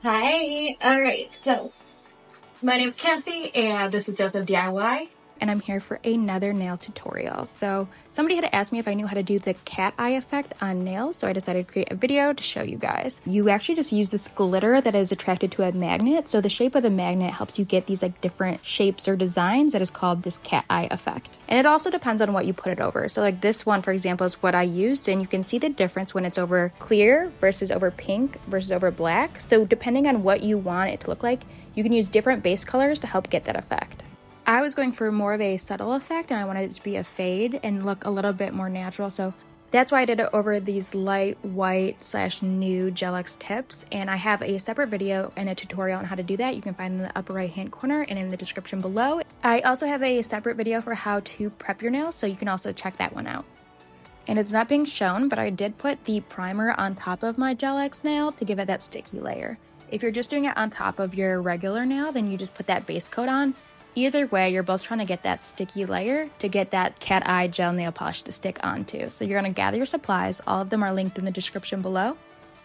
Hi. All right. So my name is Cassie, and this is doseofdiy. And I'm here for another nail tutorial. So somebody had asked me if I knew how to do the cat eye effect on nails, so I decided to create a video to show you guys. You actually just use this glitter that is attracted to a magnet. So the shape of the magnet helps you get these like different shapes or designs that is called this cat eye effect. And it also depends on what you put it over. So like this one, for example, is what I used, and you can see the difference when it's over clear versus over pink versus over black. So depending on what you want it to look like, you can use different base colors to help get that effect. I was going for more of a subtle effect, and I wanted it to be a fade and look a little bit more natural, so that's why I did it over these light white / nude Gel X tips. And I have a separate video and a tutorial on how to do that. You can find in the upper right hand corner and in the description below. I also have a separate video for how to prep your nails, so you can also check that one out. And it's not being shown, but I did put the primer on top of my Gel X nail to give it that sticky layer. If you're just doing it on top of your regular nail, then you just put that base coat on. Either way, you're both trying to get that sticky layer to get that cat eye gel nail polish to stick onto. So you're going to gather your supplies. All of them are linked in the description below.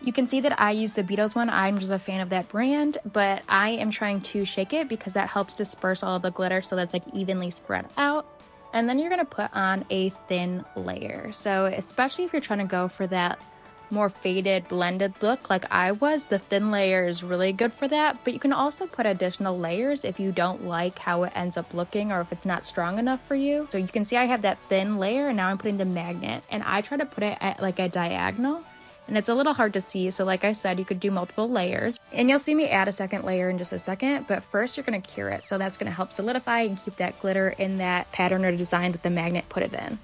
You can see that I use the Beatles one. I'm just a fan of that brand, but I am trying to shake it because that helps disperse all of the glitter so that's like evenly spread out. And then you're going to put on a thin layer. So especially if you're trying to go for that more faded blended look like I was, the thin layer is really good for that. But you can also put additional layers if you don't like how it ends up looking or if it's not strong enough for you. So you can see I have that thin layer, and now I'm putting the magnet, and I try to put it at like a diagonal, and it's a little hard to see. So like I said, you could do multiple layers, and you'll see me add a second layer in just a second, but first you're going to cure it. So that's going to help solidify and keep that glitter in that pattern or design that the magnet put it in.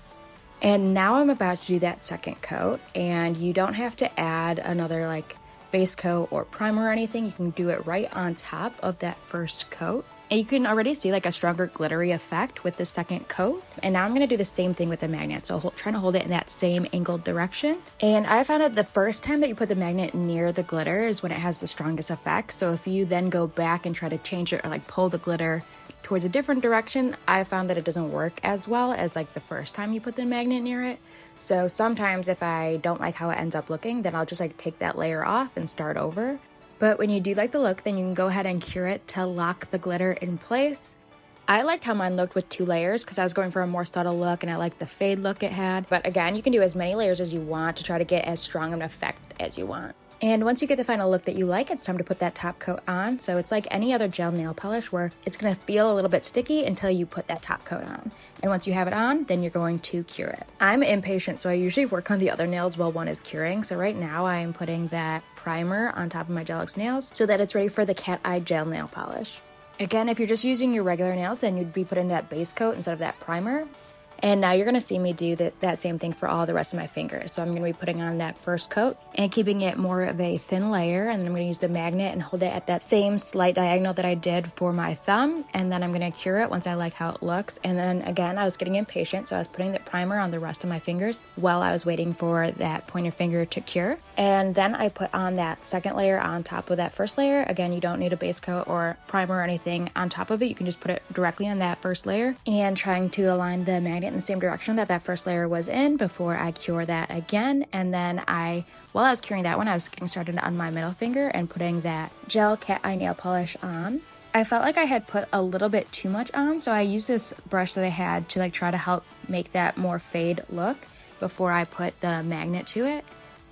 And now I'm about to do that second coat, and you don't have to add another like base coat or primer or anything. You can do it right on top of that first coat. And you can already see like a stronger glittery effect with the second coat. And now I'm going to do the same thing with the magnet. So trying to hold it in that same angled direction. And I found that the first time that you put the magnet near the glitter is when it has the strongest effect. So if you then go back and try to change it or like pull the glitter towards a different direction, I found that it doesn't work as well as like the first time you put the magnet near it. So sometimes if I don't like how it ends up looking, then I'll just like take that layer off and start over. But when you do like the look, then you can go ahead and cure it to lock the glitter in place. I liked how mine looked with 2 layers because I was going for a more subtle look, and I liked the fade look it had. But again, you can do as many layers as you want to try to get as strong an effect as you want. And once you get the final look that you like, it's time to put that top coat on. So it's like any other gel nail polish where it's going to feel a little bit sticky until you put that top coat on. And once you have it on, then you're going to cure it. I'm impatient, so I usually work on the other nails while one is curing. So right now I am putting that primer on top of my Gel X nails so that it's ready for the cat eye gel nail polish. Again, if you're just using your regular nails, then you'd be putting that base coat instead of that primer. And now you're going to see me do that same thing for all the rest of my fingers. So I'm going to be putting on that first coat and keeping it more of a thin layer. And then I'm going to use the magnet and hold it at that same slight diagonal that I did for my thumb. And then I'm going to cure it once I like how it looks. And then again, I was getting impatient, so I was putting the primer on the rest of my fingers while I was waiting for that pointer finger to cure. And then I put on that second layer on top of that first layer. Again, you don't need a base coat or primer or anything on top of it. You can just put it directly on that first layer, and trying to align the magnet in the same direction that first layer was in before I cure that again. And then while I was curing that one, I was getting started on my middle finger and putting that gel cat eye nail polish on. I felt like I had put a little bit too much on, so I used this brush that I had to like try to help make that more fade look before I put the magnet to it.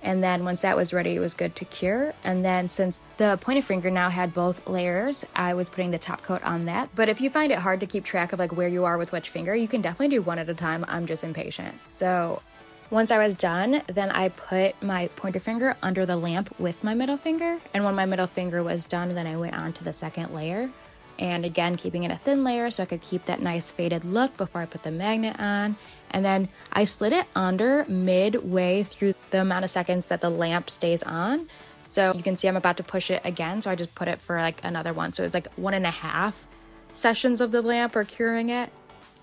And then once that was ready, it was good to cure. And then since the pointer finger now had both layers, I was putting the top coat on that. But if you find it hard to keep track of like where you are with which finger, you can definitely do one at a time. I'm just impatient. So once I was done, then I put my pointer finger under the lamp with my middle finger. And when my middle finger was done, then I went on to the second layer. And again, keeping it a thin layer so I could keep that nice faded look before I put the magnet on. And then I slid it under midway through the amount of seconds that the lamp stays on. So you can see I'm about to push it again, so I just put it for like another one. So it was like 1.5 sessions of the lamp or curing it.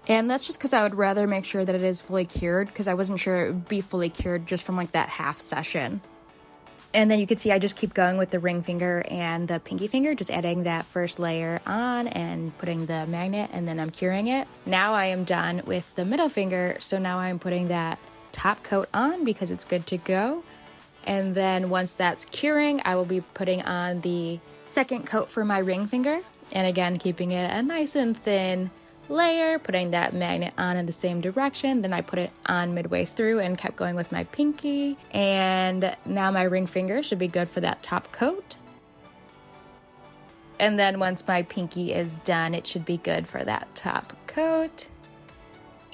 And that's just because I would rather make sure that it is fully cured, because I wasn't sure it would be fully cured just from like that half session. And then you can see I just keep going with the ring finger and the pinky finger, just adding that first layer on and putting the magnet, and then I'm curing it. Now I am done with the middle finger, so now I'm putting that top coat on because it's good to go. And then once that's curing, I will be putting on the second coat for my ring finger. And again, keeping it a nice and thin layer, putting that magnet on in the same direction. Then I put it on midway through and kept going with my pinky. And now my ring finger should be good for that top coat. And then once my pinky is done, it should be good for that top coat.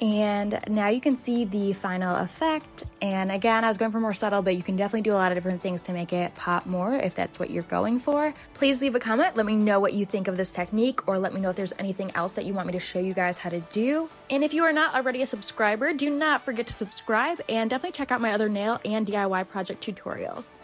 And now you can see the final effect. And again, I was going for more subtle, but you can definitely do a lot of different things to make it pop more if that's what you're going for. Please leave a comment. Let me know what you think of this technique, or let me know if there's anything else that you want me to show you guys how to do. And if you are not already a subscriber, do not forget to subscribe and definitely check out my other nail and DIY project tutorials.